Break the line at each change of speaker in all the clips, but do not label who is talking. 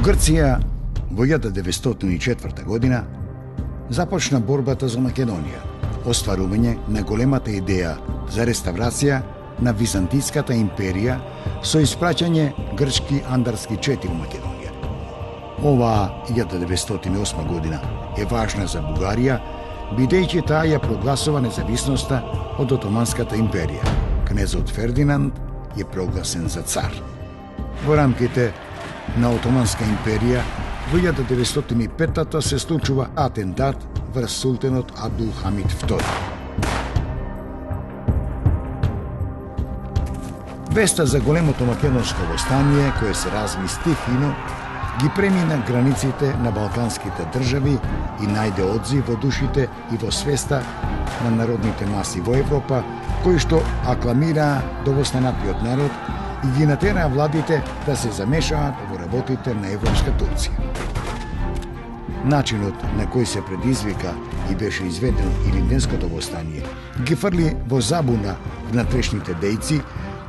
Грција во 1904 година започна борбата за Македонија, остварување на големата идеја за реставрација на Византиската империја со испраќање грчки андарски чети во Македонија. Оваа 1908 година е важна за Бугарија, бидејќи таа ја прогласува независноста од Отоманската империја. Кнезот Фердинанд е прогласен за цар. Во рамките на Отоманска империја во 1905 се случува атентат врз султанот Абдул Хамид II. Веста за големото македонско востание, кое се разви стихино, ги премина границите на балканските држави и најде одзив во душите и во свеста на народните маси во Европа, кои што акламираа довостанатиот народ и ги натераа владите да се замешаат во работите на европска Турција. Начинот на кој се предизвика и беше изведен Илинденското востание ги фрли во забуна внатрешните дејци,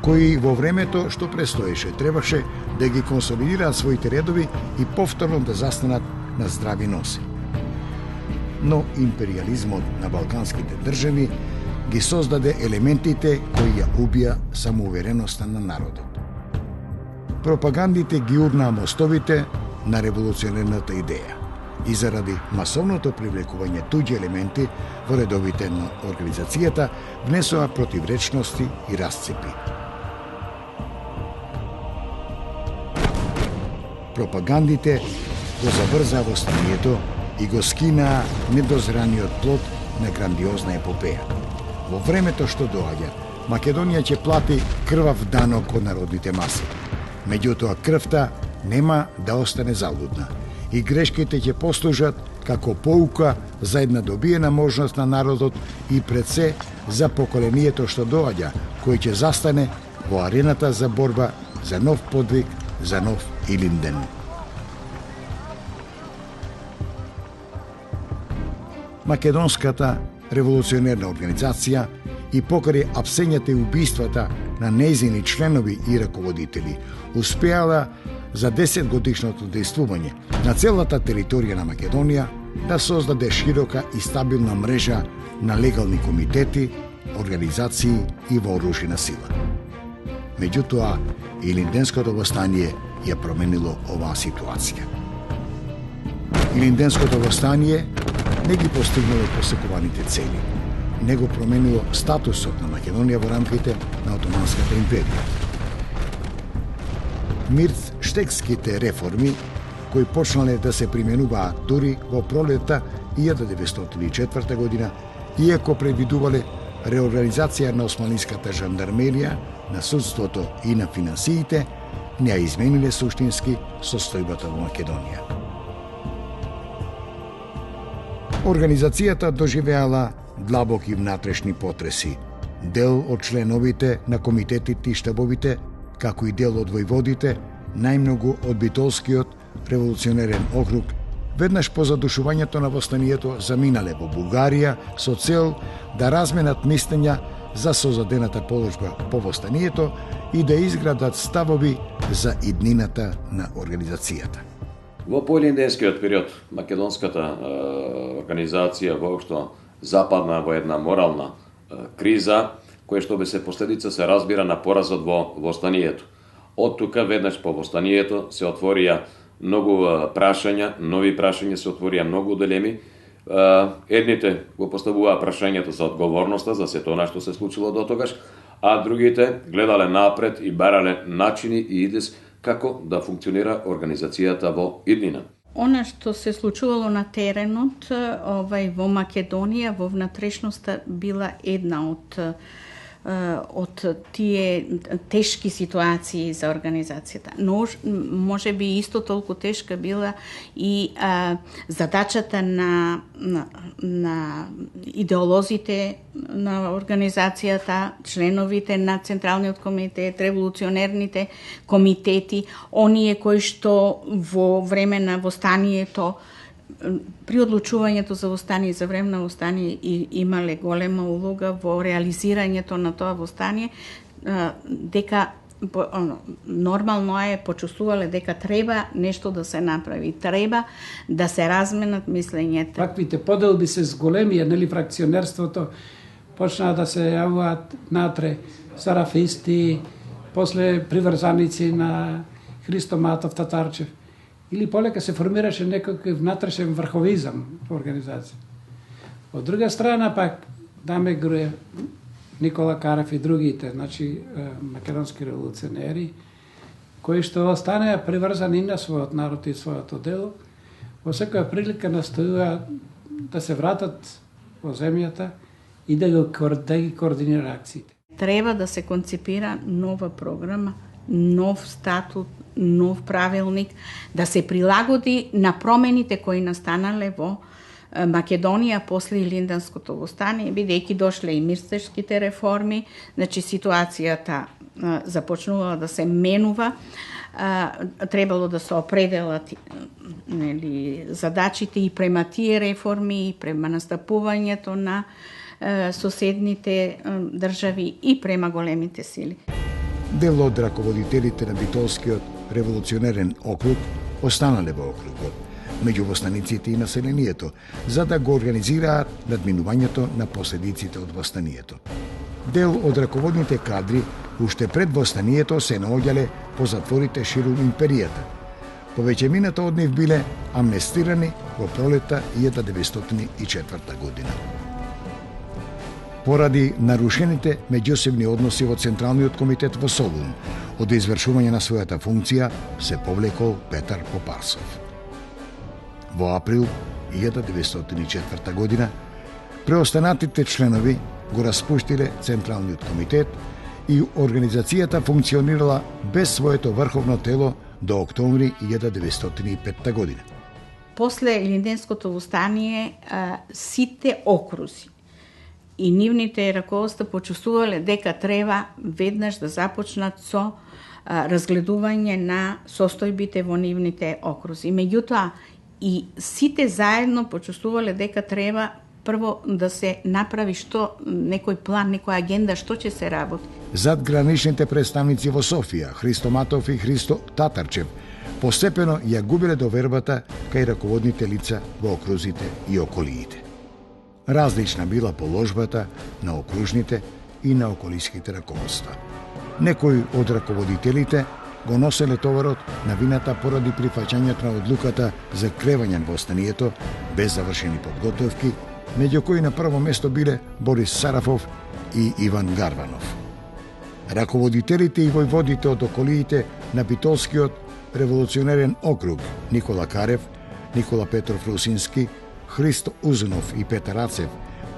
кои во времето што престоеше требаше да ги консолидираат своите редови и повторно да застанат на здрави носи. Но империализмот на балканските држави ги создаде елементите кои ја убија самоувереноста на народот. Пропагандите ги урнаа мостовите на револуционерната идеја и заради масовното привлекување туѓи елементи во редовите на организацијата внесоа противречности и расцепи. Пропагандите го заврзаа востанието и го скинаа недозраниот плод на грандиозна епопеја. Во времето што доаѓа, Македонија ќе плати крвав данок од народните маси. Меѓутоа, крвта нема да остане залудна и грешките ќе послужат како поука за една добиена можност на народот и пред се за поколението што доаѓа, кој ќе застане во арената за борба за нов подвиг, за нов Илинден. Македонската револуционерна организација и покрај апсењата и убиствата на нејзини членови и раководители успеала за 10 годишното дејствување на целата територија на Македонија да создаде широка и стабилна мрежа на легални комитети, организации и вооружена сила. Меѓутоа, Илинденското востание ја променило оваа ситуација. Илинденското востание не ги постигнало посекуваните цели, не го променило статусот на Македонија во рамките на Отоманската империја. Мирштекските реформи, кои почнале да се применуваат дури во пролетта 1904 година, иако предвидувале реорганизација на османлиската жандармерија, на судството и на финансиите, не ја измениле суштински состојбата во Македонија. Организацијата доживеала длабоки внатрешни потреси. Дел од членовите на комитетите и штабовите, како и дел од војводите, најмногу од Битолскиот револуционерен округ, веднаш по задушувањето на востанието заминале во Бугарија со цел да разменат мислења за созадената положба по востанието и да изградат ставови за иднината на организацијата.
Во поилинденскиот период македонската организација воопшто западна во една морална криза, која што би се последица се разбира на поразот во востанието. Од тука веднаш по востанието се отворија многу прашања, нови прашања, се отворија многу дилеми. Едните го поставуваа прашањето за одговорноста за сето она што се случило до тогаш, а другите гледале напред и барале начини и идеи како да функционира организацијата во иднина.
Она што се случувало на теренот во Македонија, во внатрешноста била една од тие тешки ситуации за организацијата. Но може би исто толку тешка била и задачата на идеолозите на организацијата, членовите на Централниот комитет, револуционерните комитети, оние кои што во време на востанието при одлучувањето за востание и за време на востание имале голема улога во реализирањето на тоа востание, дека нормално е, почувствувале дека треба нешто да се направи, треба да се разменат мислењето.
Ваквите поделби се зголемија, нели, фракционерството, почнаа да се јавуваат натре сарафисти, после приврзаници на Христо Матов Татарчев. Или полека се формираше некој внатрешен врховизам во организација. Од друга страна пак, Даме Груев, Никола Карев и другите, значи македонски револуционери, кои што останеа приврзани на својот народ и својото дело, во секоја прилика настојуваат да се вратат во земјата и да ги координира акциите.
Треба да се концепира нова програма, нов статут, нов правилник, да се прилагоди на промените кои настанале во Македонија после Илинданското востание, бидејќи дошле и мирстешките реформи, значи ситуацијата започнувала да се менува, требало да се определат нели, задачите и према тие реформи, и према настапувањето на соседните држави и према големите сили.
Дел од раководителите на Битолскиот револуционерен округ останале во округот, меѓу востаниците и населението, за да го организираат надминувањето на последиците од востанието. Дел од раководните кадри уште пред востанието се наоѓале по затворите ширум империјата. Повеќемината од нив биле амнестирани во пролета 1904 година. Поради нарушените меѓусебни односи во Централниот комитет во Солун, од извршување на својата функција се повлекол Петар Попарсов. Во април 1904 година преостанатите членови го распуштиле Централниот комитет и организацијата функционирала без своето врховно тело до октомври 1905 година.
После Илинденското востание сите окрузи и нивните раководства почувствувале дека треба веднаш да започнат со разгледување на состојбите во нивните окрузи. Меѓутоа, и сите заедно почувствувале дека треба прво да се направи што некој план, некоја агенда што ќе се работи.
Зад граничните представници во Софија, Христо Матов и Христо Татарчев, постепено ја губиле довербата кај раководните лица во окрузите и околиите. Различна била положбата на окружните и на околиските раководства. Некои од раководителите го носеле товарот на вината поради прифаќањето на одлуката за кревање на востанието без завршени подготовки, меѓу кои на прво место биле Борис Сарафов и Иван Гарванов. Раководителите и војводите од околиите на Битолскиот револуционерен округ Никола Карев, Никола Петров Русински, Христо Узунов и Петар Ацев,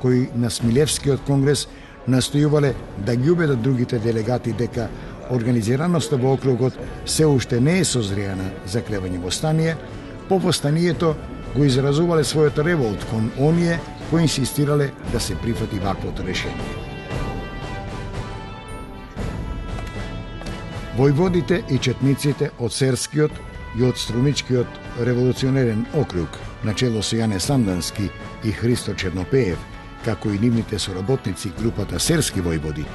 кои на Смилевскиот конгрес настојувале да ги убедат другите делегати дека организираноста во округот се уште не е созреана за кревање востание, по востанието го изразувале својот револт кон оние кои инсистирале да се прифати ваквото решение. Војводите и четниците од Серскиот и од Струмичкиот револуционерен округ, начело со Јане Сандански и Христо Чернопеев, како и нивните соработници групата Серски војводи,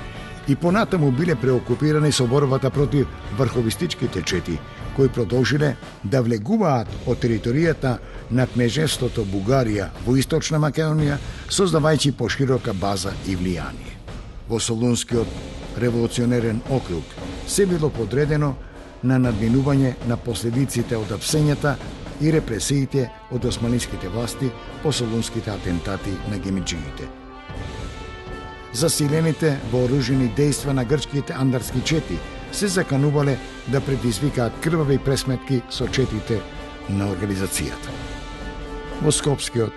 и понатаму биле преокупирани со борбата против врховистичките чети, кои продолжиле да влегуваат од територијата на кнежеството Бугарија во Источна Македонија, создавајќи поширока база и влијание. Во Солунскиот револуционерен округ се било подредено на надминување на последиците од апсењата и репресиите од османиските власти по солунските атентати на гемиджиите. Засилените вооружени дејства на грчките андарски чети се заканувале да предизвикаат крвави пресметки со четите на организацијата. Во Скопскиот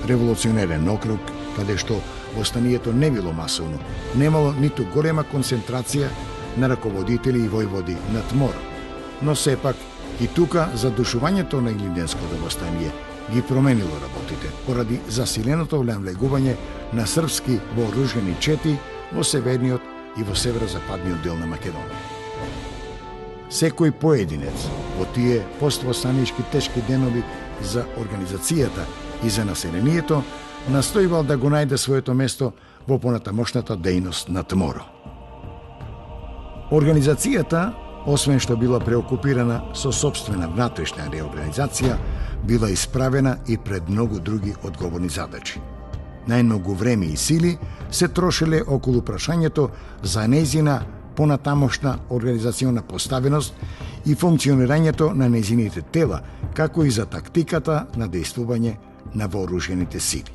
револуционерен округ, каде што востанието не било масовно, немало ниту голема концентрација на раководители и војводи на Тмор, но сепак и тука задушувањето на Илинденското востание ги променило работите поради засиленото навлегување на српски вооружени чети во северниот и во северозападниот дел на Македонија. Секој поединец во тие поствостанишки тешки денови за организацијата и за населението настојувал да го најде своето место во понатамошната дејност на Тморо. Организацијата, освен што била преокупирана со собствена внатрешна реорганизација, била исправена и пред многу други одговорни задачи. Најмногу време и сили се трошеле околу прашањето за нејзина понатамошна организациона поставеност и функционирањето на нејзините тела, како и за тактиката на дејствување на вооружените сили.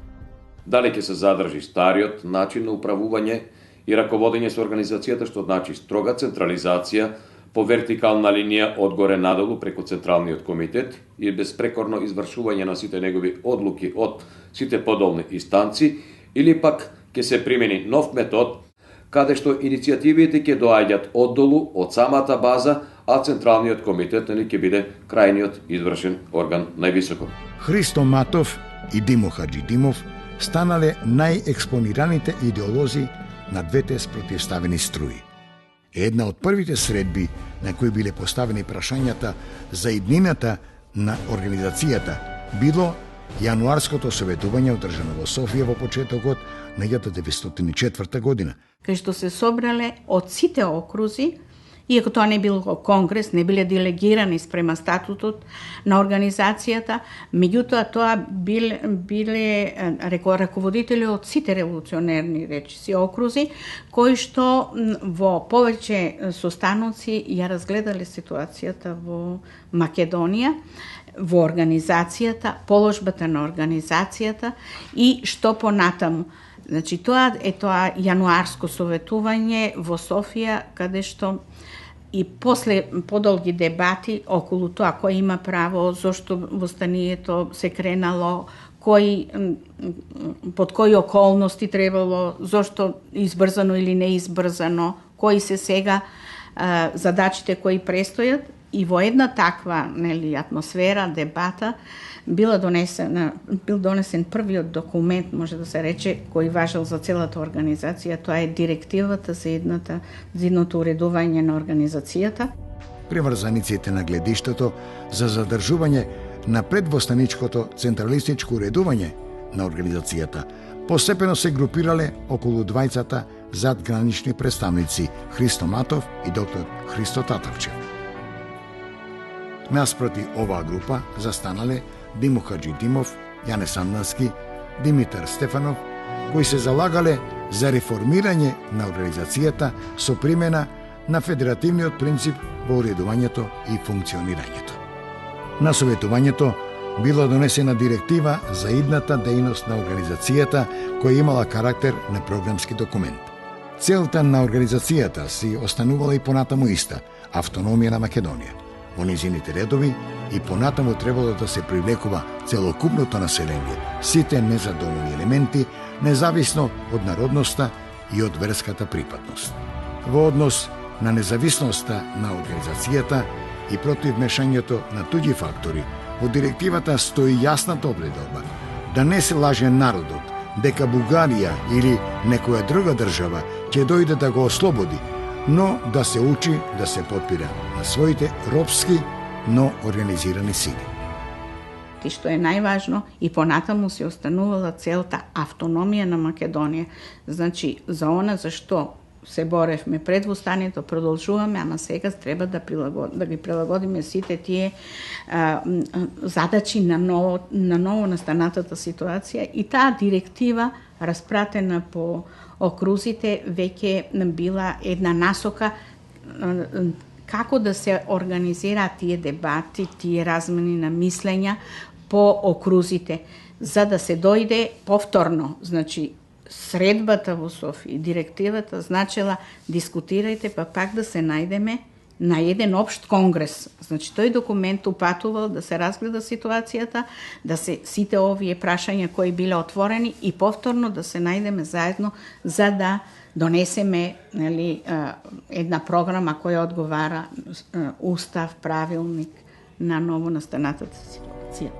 Дали ќе се задржи стариот начин на управување и раководење со организацијата, што значи строга централизација по вертикална линија одгоре надолу преку Централниот комитет и безпрекорно извршување на сите негови одлуки од сите подолни инстанци, или пак ќе се примени нов метод каде што иницијативите ќе доаѓаат оддолу од самата база, а Централниот комитет ќе биде крајниот извршен орган највисоко.
Христо Матов и Димо Хаджидимов станале најекспонираните идеолози на двете спротивставени струи. Една од првите средби на кои биле поставени прашањата за иднината на организацијата било јануарското советување одржано во Софија во почетокот на 1904 година.
Кај што се собрале од сите окрузи, иако тоа не било конгрес, не биле делегирани спрема статутот на организацијата, меѓутоа тоа биле раководители од сите револуционерни речиси окрузи, кои што во повеќе состаноци ја разгледале ситуацијата во Македонија, во организацијата, положбата на организацијата и што понатаму. Значи, тоа е тоа јануарско советување во Софија, каде што и после подолги дебати околу тоа кој има право, зошто востанието се кренало, под кои околности требало, зошто избрзано или неизбрзано, кои се сега задачите кои престојат, и во една таква атмосфера, дебата, бил донесен првиот документ, може да се рече, кој важел за целата организација, тоа е директивата за едното уредување на организацијата.
Приврзаниците на гледиштето за задржување на предвостаничкото централистичко уредување на организацијата постепено се групирале околу двајцата задгранични представници Христо Матов и доктор Христо Татарчев. Наспроти оваа група застанале Димо Хаджидимов, Јане Сандански, Димитар Стефанов, кои се залагале за реформирање на организацијата со примена на федеративниот принцип во уредувањето и функционирањето. На советувањето била донесена директива за идната дејност на организацијата, која имала карактер на програмски документ. Целта на организацијата си останувала и понатаму иста – автономија на Македонија. Во низините редови и понатаму требало да се привлекува целокупното население, сите незадоволни елементи, независно од народноста и од верската припадност. Во однос на независноста на организацијата и против мешањето на туѓи фактори, во директивата стои јасната обредба да не се лаже народот дека Бугарија или некоја друга држава ќе дојде да го ослободи, но да се учи да се подпира на своите робски, но организирани сили.
И што е најважно, и понатаму се останувала целта автономија на Македонија. Значи, за она за што се боревме пред востанието, продолжуваме, ама сега треба да ги прилагодиме сите тие задачи на ново настанатата ситуација, и таа директива распратена по окрузите веќе била една насока како да се организираат тие дебати, тие размени на мислења по окрузите, за да се дојде повторно. Значи, средбата во Софија, директивата значела дискутирајте, па пак да се најдеме на еден општ конгрес. Значи, тој документ упатувал да се разгледа ситуацијата, да се сите овие прашања кои биле отворени и повторно да се најдеме заедно за да донесеме една програма која одговара устав, правилник на ново настанатата ситуација.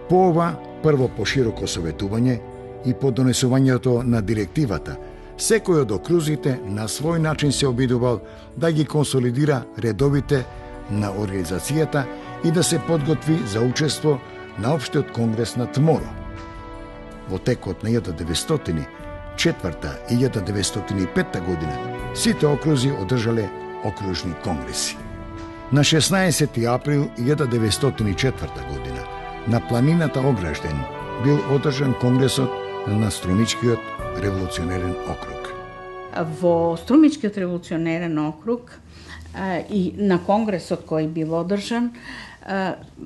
По ова прво пошироко советување и по донесувањето на директивата, секој од окрузите на свој начин се обидувал да ги консолидира редовите на организацијата и да се подготви за учество на Општиот конгрес на Тморо. Во текот на 1904 и 1905 година сите окрузи одржале окружни конгреси. На 16 април 1904 година на планината Огражден бил одржан конгресот на Струмичкиот револуционерен округ.
Во Струмичкиот револуционерен округ и на конгресот кој бил одржан,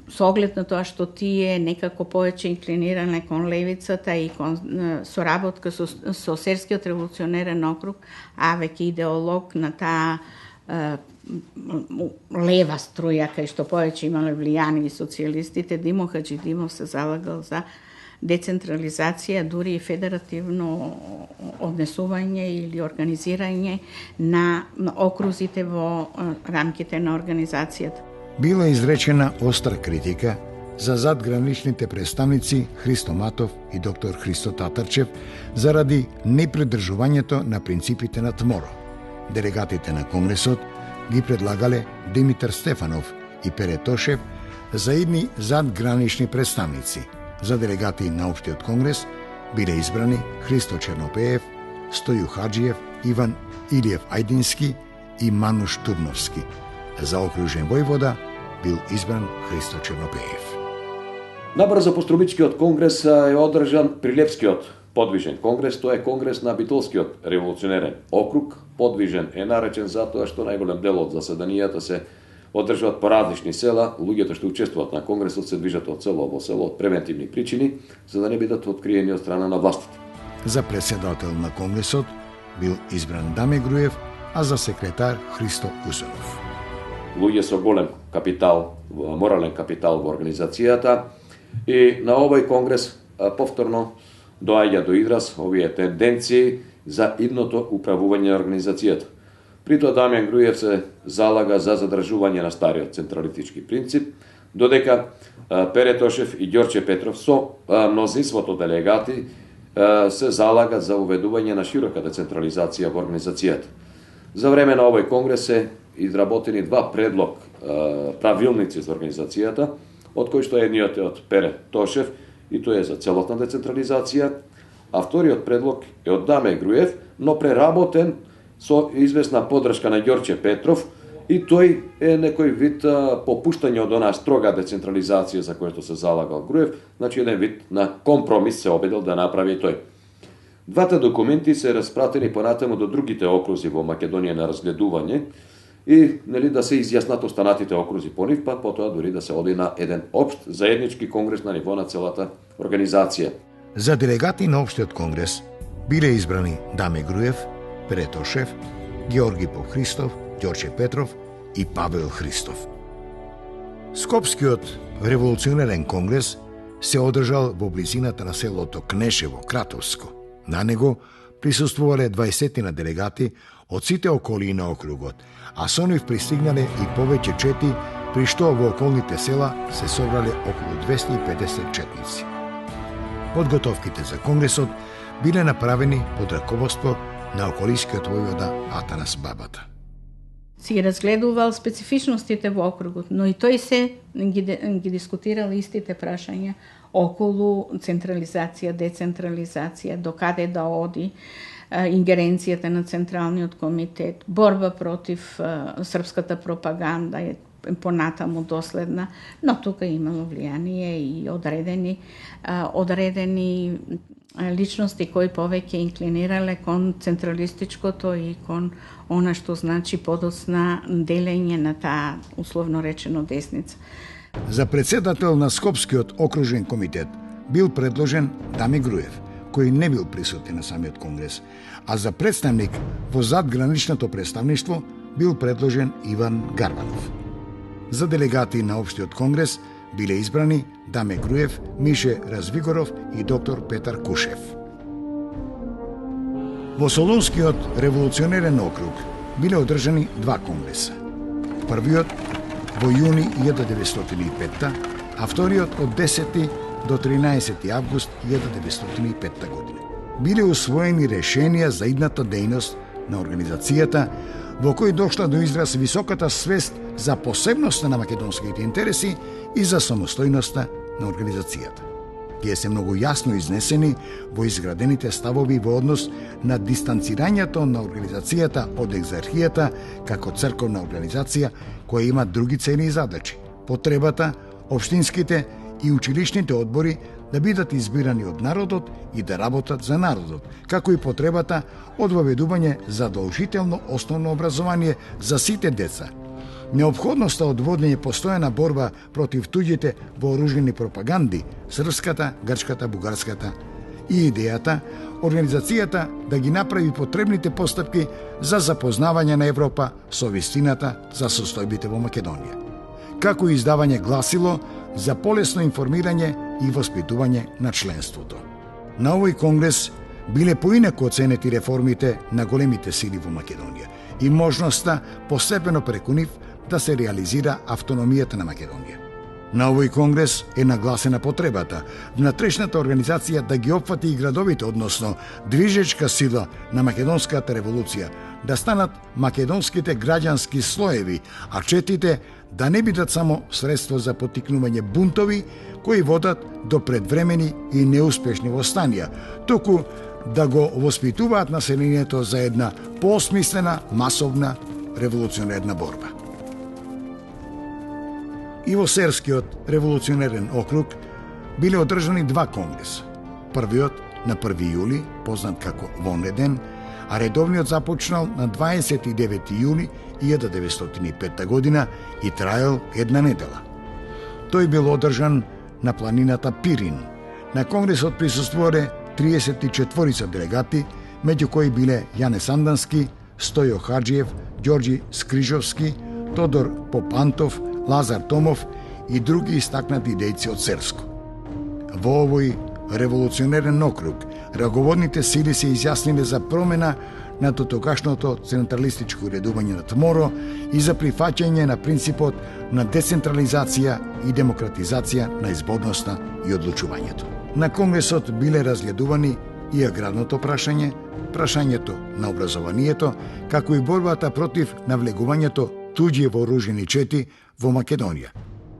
со оглед на тоа што тие некако повеќе инклиниране кон левицата и кон соработка со Серскиот револуционерен округ, а веќе идеолог на таа лева струја, кај што повеќе имале влијание и социјалистите, Димо Хаџидимов се залагал за децентрализација, дури и федеративно однесување или организирање на окрузите во рамките на организацијата.
Била изречена остра критика за задграничните представници Христо Матов и доктор Христо Татарчев заради непридржувањето на принципите на ТМОРО. Делегатите на Конгресот ги предлагале Димитар Стефанов и Пере Тошев за едни задгранични представници. За делегати на Општиот конгрес биле избрани Христо Чернопеев, Стоју Хаджиев, Иван Илиев Ајдински и Мануш Тубновски. За окружен војвода бил избран Христо Чернопеев.
Набрзо по Струмичкиот конгрес е одржан Прилепскиот подвижен конгрес, тоа е конгрес на Битолскиот револуционерен округ. Подвижен е наречен затоа што најголем дел од заседанијата се одржуваат по различни села, луѓето што учествуваат на конгресот се движат од село во село од превентивни причини, за да не бидат откриени од страна на властите.
За председател на конгресот бил избран Даме Груев, а за секретар Христо Узунов.
Луѓе со голем капитал, морален капитал во организацијата, и на овој конгрес повторно доаѓа до израз овие тенденции за идното управување на организацијата. При тоа Дамјан Груев се залага за задржување на стариот централистички принцип, додека Пере Тошев и Ѓорче Петров со мнозинството делегати се залагат за уведување на широка децентрализација во организацијата. За време на овој конгрес се изработени два предлог правилници за организацијата, од кои што едниот е од Пере Тошев и тоа е за целосна децентрализација, а вториот предлог е од Даме Груев, но преработен со известна подршка на Ѓорче Петров, и тој е некој вид попуштање од онаа строга децентрализација за која што се залагал Груев, значи еден вид на компромис се обидел да направи тој. Двата документи се распратени понатаму до другите окрузи во Македонија на разгледување и да се изјаснат останатите окрузи по нив, па потоа дури да се оди на еден општ заеднички конгрес на ниво на целата организација.
За делегати на Општиот конгрес биле избрани Даме Груев, Пере Тошев, Георги Попхристов, Ѓорче Петров и Павел Христов. Скопскиот револуционерен конгрес се одржал во близината на селото Кнешево, Кратовско. На него присуствувале 20 на делегати од сите околини на округот, а со нив пристигнале и повеќе чети, при што во околните села се собрале околу 250 четници. Подготовките за конгресот биле направени под раководство на околискиот војвода Атанас Бабата.
Си разгледувал специфичностите во округот, но и тој се ги дискутирал истите прашања околу централизација, децентрализација, докаде да оди ингеренцијата на Централниот комитет, борба против српската пропаганда е понатаму доследна, но тука имало влијание и одредени личности кои повеќе инклинирале кон централистичкото и кон она што значи подоцна делење на таа условно речено десница.
За председател на Скопскиот окружен комитет бил предложен Даме Груев, кој не бил присутен на самиот конгрес, а за представник во задграничното представништво бил предложен Иван Гарбанов. За делегати на Општиот конгрес биле избрани Даме Груев, Мише Развигоров и доктор Петар Кушев. Во Солунскиот револуционерен округ биле одржани два конгреса. Првиот во јуни 1905, а вториот од 10 до 13 август 1905 година. Биле усвоени решенија за идната дејност на организацијата, во кој дошла до израз високата свест за посебноста на македонските интереси и за самостојноста на организацијата. тие се многу јасно изнесени во изградените ставови во однос на дистанцирањето на организацијата од екзархијата како црковна организација која има други цели и задачи. Потребата, општинските и училишните одбори да бидат избирани од народот и да работат за народот, како и потребата од воведување задолжително основно образование за сите деца. Неопходноста од водење постојана борба против туѓите вооружени пропаганди, српската, грчката, бугарската, и идејата организацијата да ги направи потребните постапки за запознавање на Европа со вистината за состојбите во Македонија, како и издавање гласило за полесно информирање и воспитување на членството. На овој конгрес биле поинаку оценети реформите на големите сили во Македонија и можноста постепено преку нив да се реализира автономијата на Македонија. На овој конгрес е нагласена потребата внатрешната организација да ги опфати и градовите, односно движечка сила на македонската револуција, да станат македонските граѓански слоеви, а четите да не бидат само средство за поттикнување бунтови кои водат до предвремени и неуспешни востанија, туку да го воспитуваат населението за една поосмислена, масовна, револуционерна борба. И во Серскиот револуционерен округ биле одржани два конгреса. Првиот на 1 јули, познат како Вонен ден, а редовниот започнал на 29 јули 1905 година и траел една недела. Тој бил одржан на планината Пирин. На конгресот присуствувале 34 делегати, меѓу кои биле Јане Сандански, Стојо Хаджиев, Ѓорѓи Скрижовски, Тодор Попантов, Лазар Томов и други истакнати дејци од Серско. Во овој револуционерен округ, раководните сили се изјасниле за промена на дотогашното централистичко уредување на ТМОРО и за прифаќање на принципот на децентрализација и демократизација на изборноста и одлучувањето. На конгресот биле разгледувани и аграрното прашање, прашањето на образованието, како и борбата против навлегувањето туѓи вооружени чети во Македонија.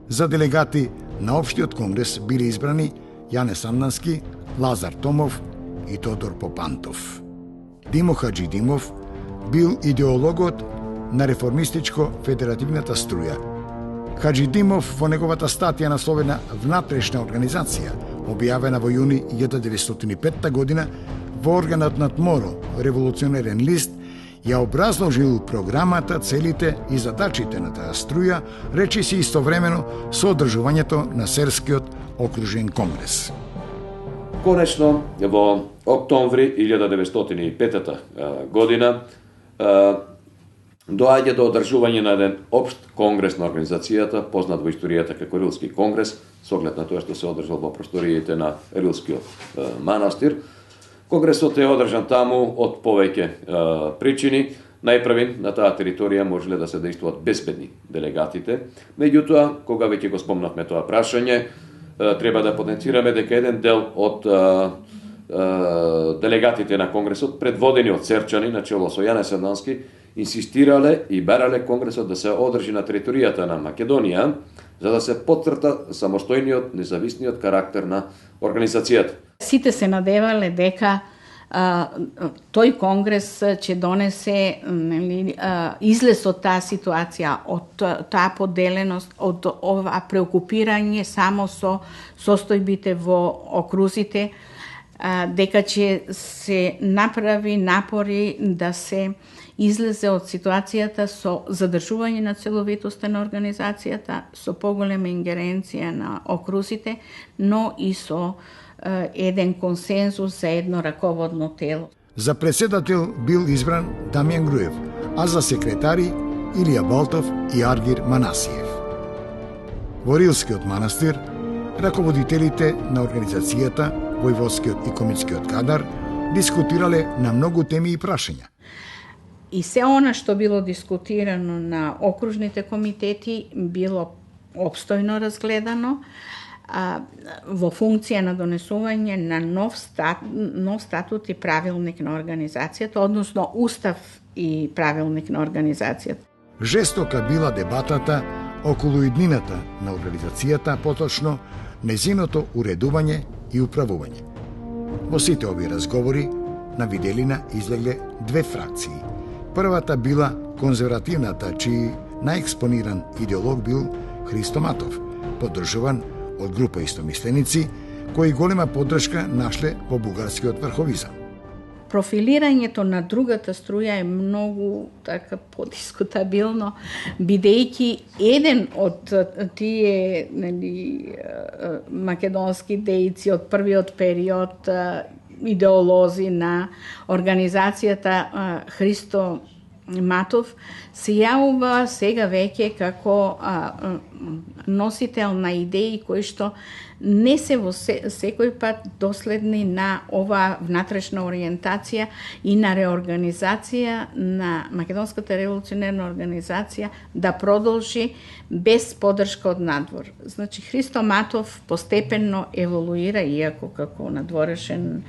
За делегати на Општиот конгрес биле избрани Јане Сандански, Лазар Томов и Тодор Попантов. Димо Хаджидимов бил идеологот на реформистичко федеративната струја. Хаджидимов во неговата статија насловена «Внатрешна организација», објавена во јуни 1905 година во органот на ТМОРО, револуционерен лист, ја образложил програмата, целите и задачите на таа струја, речиси истовремено со одржувањето на Серскиот окружен конгрес.
Конечно, во октомври 1905 година доаѓа до одржување на еден општ конгрес на организацијата, познат во историјата како Рилски конгрес, со оглед на тоа што се одржал во просториите на Рилскиот манастир. Конгресот е одржан таму од повеќе причини. Најпрвин, на таа територија можеле да се действуваат безбедни делегатите. Меѓутоа, кога веќе го спомнавме тоа прашање, треба да потенцираме дека еден дел од делегатите на Конгресот, предводени од серчани, начело со Јане Сандански, инсистирале и барале Конгресот да се одржи на територијата на Македонија, за да се потврта самостојниот, независниот карактер на организацијата.
Сите се надевале дека тој конгрес ќе донесе излез од таа ситуација, од таа поделеност, од ова преокупирање само со состојбите во окрузите, дека ќе се направи напори да се излезе од ситуацијата со задржување на целовитоста на организацијата, со поголема ингеренција на окрузите, но и со еден консензус за едно раководно тело.
За председател бил избран Дамјан Груев, а за секретари Илија Балтов и Аргир Манасиев. Во Рилскиот манастир, раководителите на организацијата, војводскиот и комитскиот кадар, дискутирале на многу теми и прашања.
И се она што било дискутирано на окружните комитети било опстојно разгледано, во функција на донесување на нов статут и правилник на организацијата, односно устав и правилник на организацијата.
Жестока била дебатата околу иднината на организацијата, поточно незиното уредување и управување. Во сите овие разговори на виделина излегле две фракции. Првата била конзервативната, чиј најекспониран идеолог бил Христо Матов, поддржуван од група истомисленици, кои голема поддршка нашле во бугарскиот врховизам.
Профилирањето на другата струја е многу така подискутабилно, бидејќи еден од тие македонски дејци од првиот период, идеолози на организацијата Христо Матов се јавува сега веќе како носител на идеи кои што не се во секој пат доследни на оваа внатрешна ориентација и на реорганизација на Македонската револуционерна организација да продолжи без поддршка од надвор. Значи, Христо Матов постепенно еволуира, иако како надворешен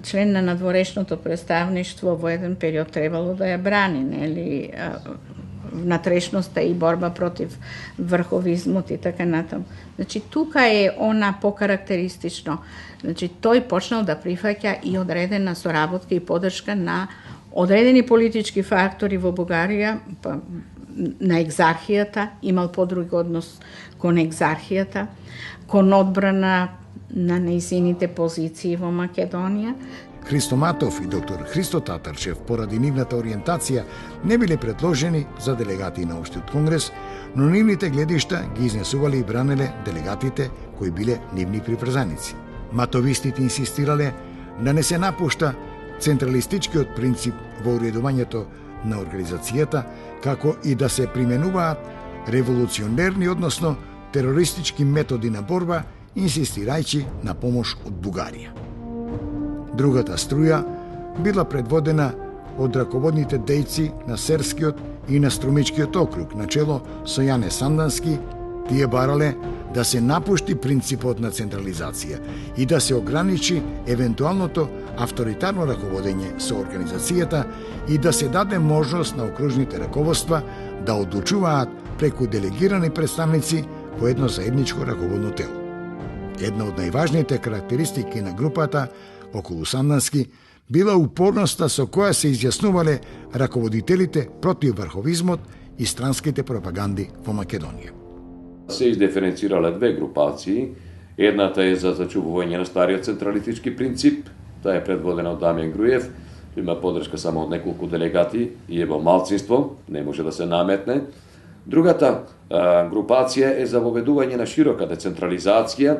член на надворешното представништво во еден период требало да ја брани, нели, внатрешноста и борба против врховизмот и така натаму. Значи, тука е она покарактеристично. Значи, тој почнал да прифаќа и одредена соработка и поддршка на одредени политички фактори во Бугарија, на екзархијата, имал подруг однос кон екзархијата, кон одбрана на нејзините позиции во Македонија.
Христо Матов и доктор Христо Татарчев, поради нивната ориентација, не биле предложени за делегати на Општиот конгрес, но нивните гледишта ги изнесувале и бранеле делегатите кои биле нивни приврзаници. Матовистите инсистирале да не се напушта централистичкиот принцип во уредувањето на организацијата, како и да се применуваат револуционерни, односно терористички методи на борба, инсистирајќи на помош од Бугарија. Другата струја била предводена од раководните дејци на Серскиот и на Струмичкиот округ, начело со Јане Сандански. Тие барале да се напушти принципот на централизација и да се ограничи евентуалното авторитарно раководење со организацијата и да се даде можност на окружните раководства да одлучуваат преку делегирани представници во едно заедничко раководно тело. Една од најважните карактеристики на групата околу Сандански била упорноста со која се изјаснувале раководителите против врховизмот и странските пропаганди во Македонија.
Се издиференцирале две групации. Едната е за зачувување на стариот централистички принцип, таа е предводена од Дамјан Груев, има поддршка само од неколку делегати и е во малцинство, не може да се наметне. Другата групација е за воведување на широка децентрализација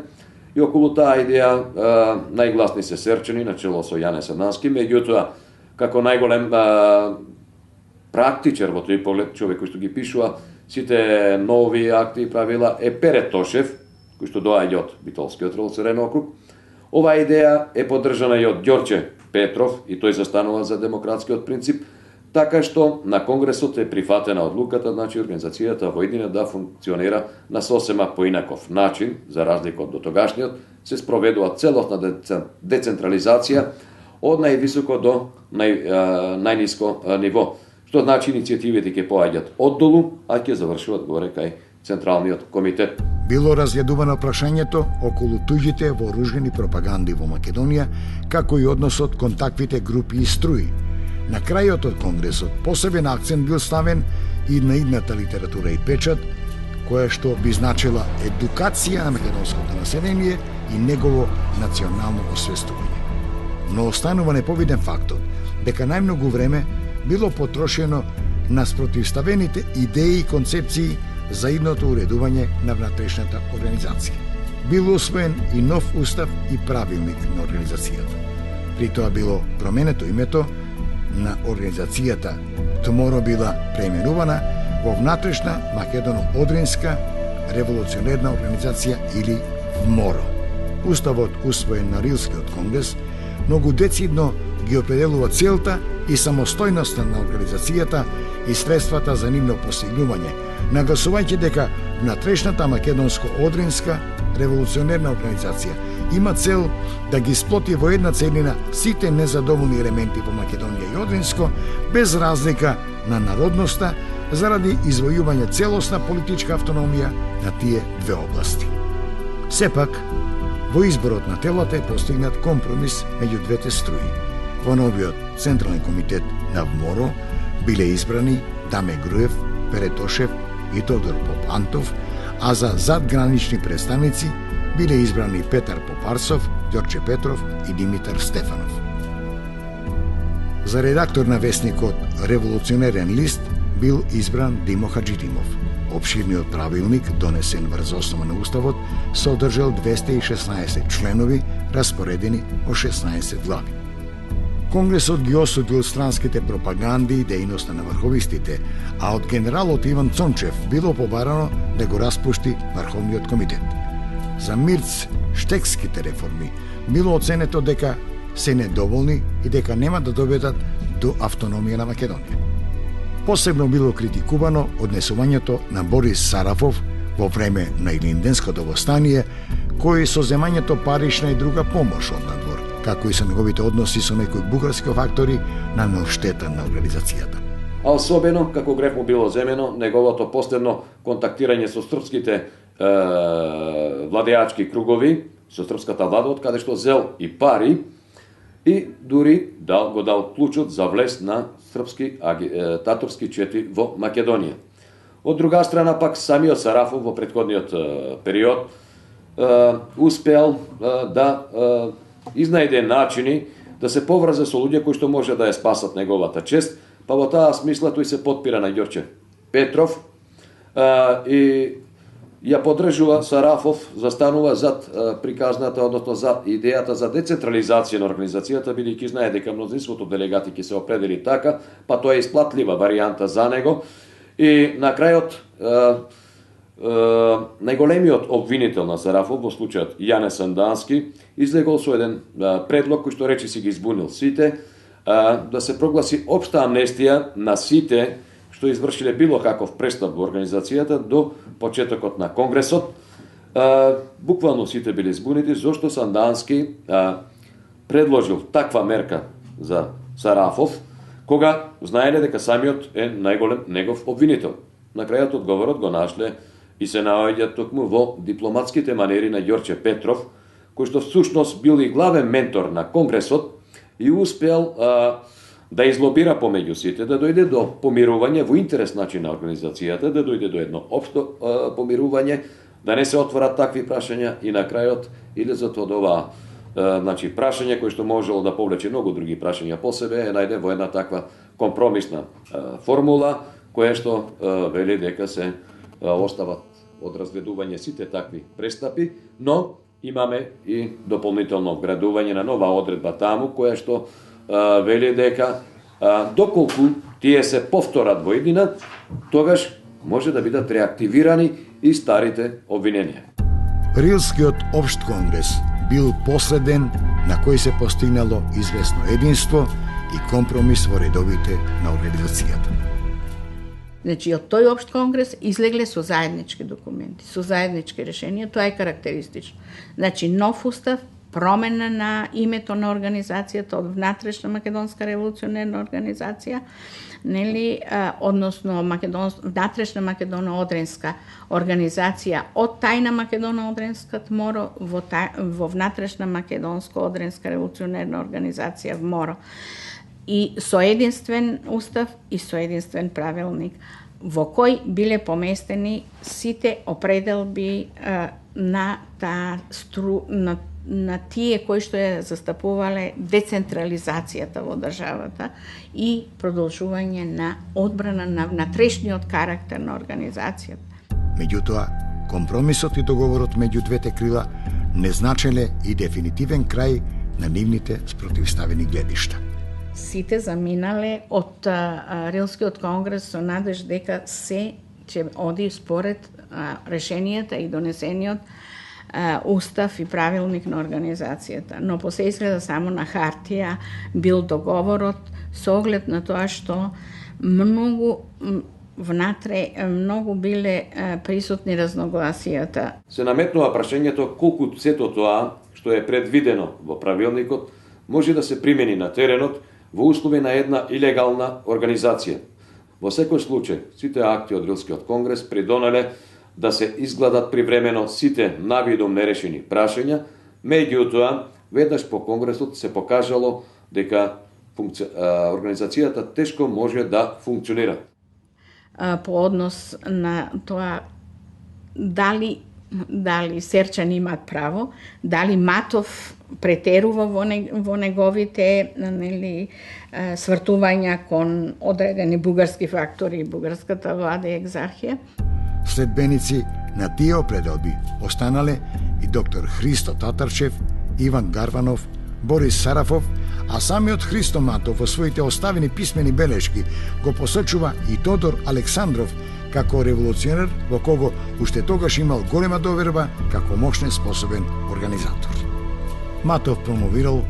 и околу таа идеја најгласни се Серчани, начело со Јане Сандански, меѓутоа, како најголем практичар во тој поглед, човек кој што ги пишува сите нови акти и правила е Пере Тошев, кој што доаѓа од Битолскиот револуционерен округ. Оваа идеја е поддржана и од Ѓорче Петров и тој застанува за демократскиот принцип, така што на Конгресот е прифатена одлуката, значи организацијата во иднина да функционира на сосема поинаков начин, за разлика од дотогашниот, се спроведува целосна децентрализација од највисоко до најниско ниво, што значи иницијативите ќе поаѓаат оддолу, а ќе завршуваат горе кај Централниот комитет.
Било разгледувано прашањето околу туѓите вооружени пропаганди во Македонија, како и односот кон таквите групи и струи. На крајот од Конгресот посебен акцент бил ставен и на идната литература и печат, која што би значила едукација на македонското население и негово национално освестување. Но останува неповиден фактот дека најмногу време било потрошено на спротивставените идеи и концепции за идното уредување на внатрешната организација. Бил усвоен и нов устав и правилник на организацијата. При тоа било променето името на организацијата, туморо била преименувана во внатрешна Македоно-Одринска револуционерна организација или ВМОРО. Уставот усвоен на Рилскиот конгрес многу децидно ги определува целта и самостојноста на организацијата и средствата за нивно постигнување, нагласувајќи дека внатрешната Македонско-Одринска револуционерна организација има цел да ги сплоти во една целина сите незадоволни елементи во Македонија и Одринско, без разлика на народноста, заради извојување целосна политичка автономија на тие две области. Сепак, Во изборот на телата е постигнат компромис меѓу двете струи. Во новиот Централен комитет на ВМОРО биле избрани Даме Груев, Пере Тошев и Тодор Попантов, а за задгранични представници биле избрани Петар Попарсов, Ѓорче Петров и Димитар Стефанов. За редактор на весникот Револуционерен лист бил избран Димо Хаджидимов. Обширниот правилник, донесен врз основа на Уставот, содржал 216 членови, распоредени во 16 глави. Конгресот ги осудил странските пропаганди и дејноста на врховистите, а од генералот Иван Цончев било побарано да го распушти Врховниот комитет. За Мирц штекските реформи било оценето дека се недоволни и дека нема да доведат до автономија на Македонија. Посебно било критикувано однесувањето на Борис Сарафов во време на Илинденското востание, кој со земањето парична и друга помош од надвор, како и со неговите односи со некои бугарски фактори нанел штета на организацијата.
А особено, како греф му било земено, неговото последно контактирање со српските владеачки кругови, со српската влада, од каде што зел и пари, и дури го дал клучот за влез на српски татарски чети во Македонија. Од друга страна пак самиот Сарафов во претходниот период успеал да изнајде начини да се поврзе со луѓе кои што може да ја спасат неговата чест, па во таа смисла тој се подпира на Ѓорче Петров и ја поддржува Сарафов, застанува зад приказната, односно зад идејата за децентрализација на организацијата, бидејќи знае дека мнозинството делегати ќе се определи така, па тоа е исплатлива варијанта за него. И на крајот најголемиот обвинител на Сарафов, во случајот Јане Сандански, излегол со еден предлог кој што речи си ги избунил сите, да се прогласи општа амнестија на сите што извршиле било каков престап во организацијата до почетокот на Конгресот. Буквално сите биле збунети, зашто Сандански предложил таква мерка за Сарафов, кога знаеле дека самиот е најголем негов обвинител. На крајот одговорот го нашле и се наоѓа токму во дипломатските манери на Ѓорче Петров, кој што всушност бил и главен ментор на Конгресот и успел да излобира помеѓу сите, да дојде до помирување во интерес на организацијата, да дојде до едно општо помирување, да не се отворат такви прашања и на крајот излезот од ова прашање кој што можело да повлече многу други прашања по себе, е најде во една таква компромисна формула, која што вели дека се остават од разгледување сите такви престапи, но имаме и дополнително вградување на нова одредба таму, која што вели дека доколку тие се повторат во иднина, тогаш може да бидат реактивирани и старите обвиненија.
Рилскиот општ конгрес бил последен на кој се постигнало известно единство и компромис во редовите на организацијата.
Значи, од тој општ конгрес излегле со заеднички документи, со заеднички решенија, тоа е карактеристично. Значи, нов устав, промена на името на организацијата од внатрешна македонска револуционерна организација, нели, односно внатрешна македоно-одринска организација од тајна македоно-одринска ТМОРО во внатрешна македонско-одринска револуционерна организација ВМОРО. И со единствен устав и со единствен правилник, во кој биле поместени сите определби на тие кои што ја застапувале децентрализацијата во државата и продолжување на одбрана на внатрешниот карактер на организацијата.
Меѓутоа, компромисот и договорот меѓу двете крила не значеле и дефинитивен крај на нивните спротивставени гледишта.
Сите заминале од Рилскиот конгрес со надеж дека се ќе оди според решенијата и донесениот устав и правилник на организацијата. Но по се изгледа само на хартија бил договорот со оглед на тоа што многу биле присутни разногласијата.
Се наметнува прашањето колку сето тоа што е предвидено во правилникот може да се примени на теренот во услови на една илегална организација. Во секој случај, сите акти од Рилскиот конгрес придонеле да се изгладат привремено сите навидом нерешени прашања, Меѓутоа, веднаш по Конгресот се покажало дека организацијата тешко може да функционира.
По однос на тоа дали Серчани имаат право, дали Матов претерува во неговите свртувања кон одредени бугарски фактори и бугарската влада и екзархија.
Следбеници на тие определби останале и доктор Христо Татарчев, Иван Гарванов, Борис Сарафов, а самиот Христо Матов во своите оставени писмени белешки го посочува и Тодор Александров како револуционер во кого уште тогаш имал голема доверба како мощен способен организатор. Матов промовирал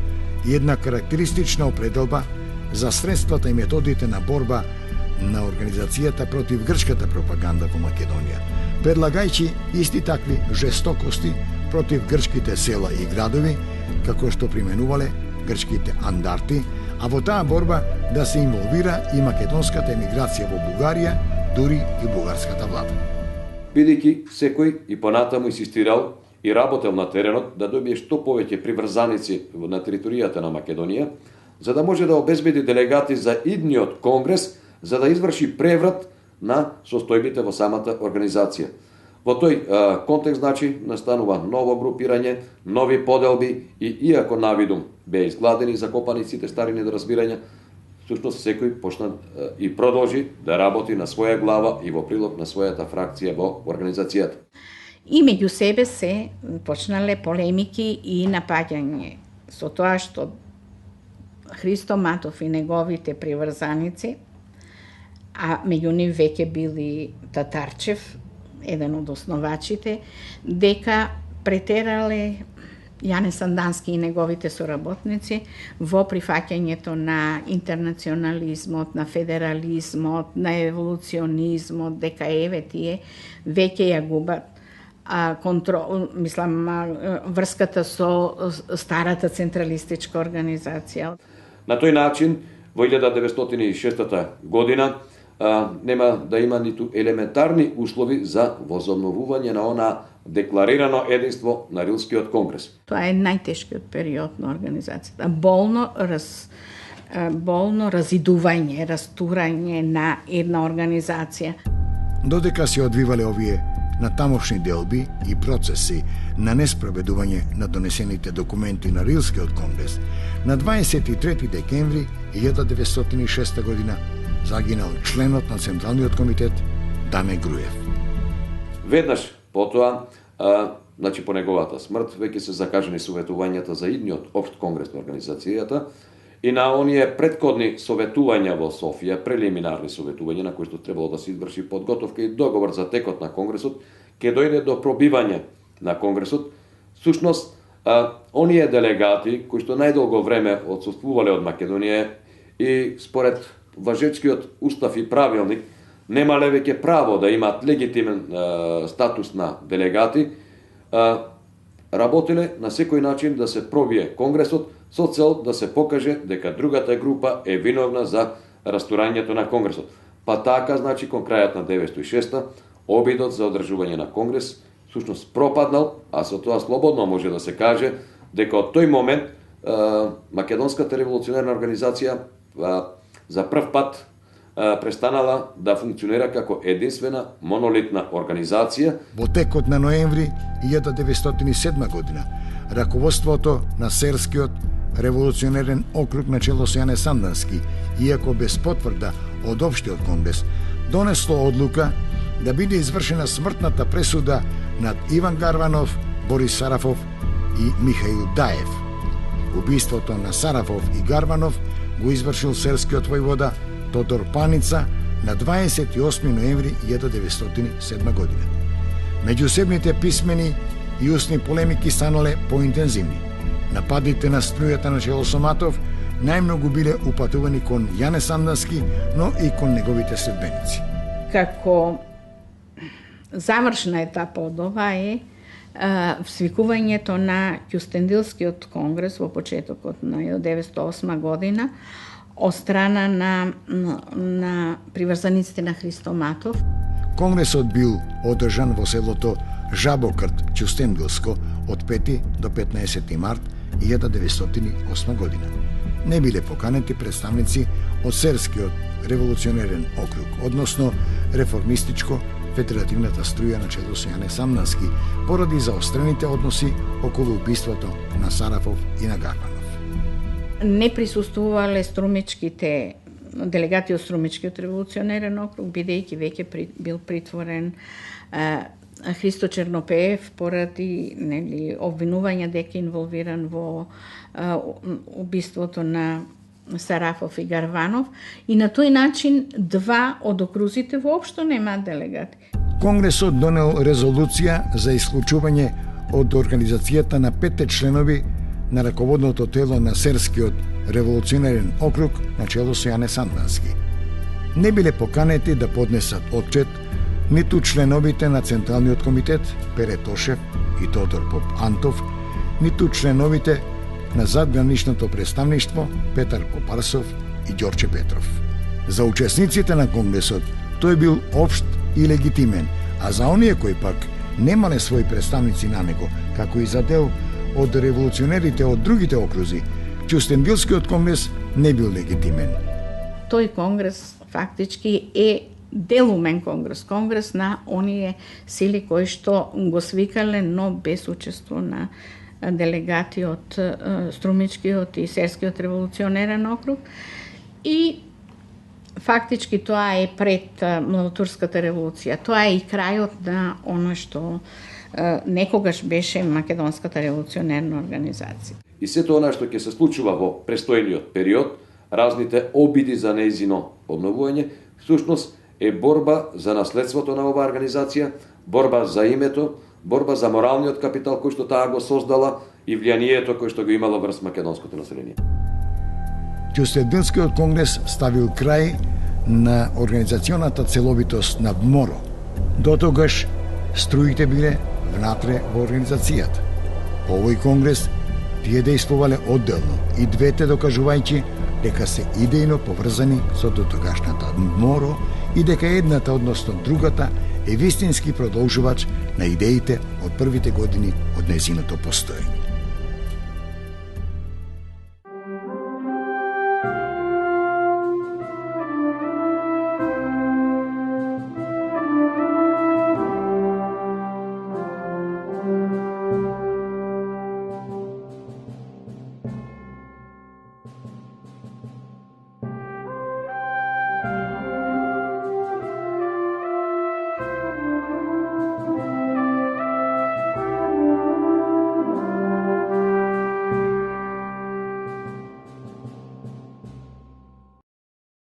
и една карактеристична определба за средствата и методите на борба на организацијата против грчката пропаганда во Македонија, предлагајќи исти такви жестокости против грчките села и градови, како што применувале грчките андарти, а во таа борба да се инволвира и македонската емиграција во Бугарија, дури и бугарската влада.
Бидејќи секој и понатаму инсистирал и работел на теренот да добие што повеќе приврзаници на територијата на Македонија, за да може да обезбеди делегати за идниот конгрес, за да изврши преврат на состојбите во самата организација. Во тој контекст, значи, настанува ново групирање, нови поделби и иако навидум беа изгладени и закопани сите стари недоразбирања, всушност секој почна и продолжи да работи на своја глава и во прилог на својата фракција во организацијата.
И меѓу себе се почнале полемики и напаѓање со тоа што Христо Матов и неговите приврзаници, а меѓу нив веќе били Татарчев, еден од основачите, дека претерале Јане Сандански и неговите соработници во прифаќањето на интернационализмот, на федерализмот, на еволуционизмот, дека тие веќе ја губат врската со старата централистичка организација.
На тој начин, во 1906 година, нема да има ниту елементарни услови за возобновување на она декларирано единство на Рилскиот конгрес.
Тоа е најтешкиот период на организацијата. Болно разидување, растурање на една организација.
Додека се одвивале овие на тамошни делби и процеси на неспроведување на донесените документи на Рилскиот конгрес, на 23 декември 1906 година загинал членот на Централниот комитет Даме Груев.
Веднаш потоа, значи по неговата смрт, веќе се закажени советувањата за идниот општ конгрес на организацијата и на оние предходни советувања во Софија, прелиминарни советувања на кои што требало да се изврши подготовка и договор за текот на конгресот, ќе дојде до пробивање на конгресот. Всушност, оние делегати кои што најдолго време отсуствувале од Македонија и според важечкиот устав и правилник немале веќе право да имаат легитимен статус на делегати, работеле на секој начин да се пробие конгресот со цел да се покаже дека другата група е виновна за растурањето на конгресот. Па така, значи, кон крајот на 1906 обидот за одржување на конгрес всушност пропаднал, а со тоа слободно може да се каже дека од тој момент Македонската револуционерна организација за прв пат престанала да функционира како единствена монолитна организација.
Во текот на ноември 1907 година, раководството на Серскиот револуционерен округ на чело со Јане Сандански, иако без потврда од Општиот конгрес, донесло одлука да биде извршена смртната пресуда над Иван Гарванов, Борис Сарафов и Михаил Даев. Убиството на Сарафов и Гарванов го извршил серскиот војвода Тодор Паница на 28 ноември 1907 година. Меѓусебните писмени и устни полемики станале поинтензивни. Нападите на струјата на чело со Матов најмногу биле упатувани кон Јане Сандански, но и кон неговите следбеници.
Како завршна етапа од ова е свикувањето на Кјустендилскиот конгрес во почетокот на 1908 година од страна на приврзаниците на Христо Матов.
Конгресот бил одржан во селото Жабокрт Чустендилско од 5 до 15 март 1908 година. Не биле поканети представници од Серскиот револуционерен округ, односно реформистичко федеративната струја на чело со Јане Самнански, поради заострените односи околу убиството на Сарафов и на Гарбанов.
Не присуствувале струмичките делегати од Струмичкиот револуционерен округ, бидејќи веќе бил притворен Христо Чернопеев поради обвинување дека инволвиран во убиството на Сарафов и Гарванов, и на тој начин два од окрузите воопшто немаат делегати.
Конгресот донел резолуција за исклучување од организацијата на 5 членови на раководното тело на Серскиот револуционерен округ на чело со Јане Сандански. Не биле поканети да поднесат отчет ниту членовите на Централниот комитет Пере Тошев и Тодор Поп Антов, ниту членовите на задграничното представништво Петар Копарсов и Ѓорче Петров. За учесниците на Конгресот тој бил општ и легитимен, а за оние кои пак немале своји представници на него, како и за дел од револуционерите од другите окрузи, Чустендилскиот конгрес не бил легитимен.
Тој конгрес фактички е делумен конгрес на оние сили кои што го свикале, но без учество на делегати од Струмичкиот и Серскиот револуционерен округ. И фактички тоа е пред Младотурската револуција. Тоа е и крајот на оно што некогаш беше Македонската револуционерна организација.
И сето она што ќе се случува во престојниот период, разните обиди за нејзино обновување, всушност е борба за наследството на оваа организација, борба за името, борба за моралниот капитал кој што таа го создала и влијанието кој што го имало врз македонското население.
Чустендилскиот конгрес ставил крај на организационата целовитост на МОРО. Дотогаш струите биле внатре во организацијата. По овој конгрес тие действувале одделно и двете докажувајќи дека се идејно поврзани со дотогашната МОРО и дека едната, односно другата, е вистински продолжувач на идеите од првите години од нејзиното постоење.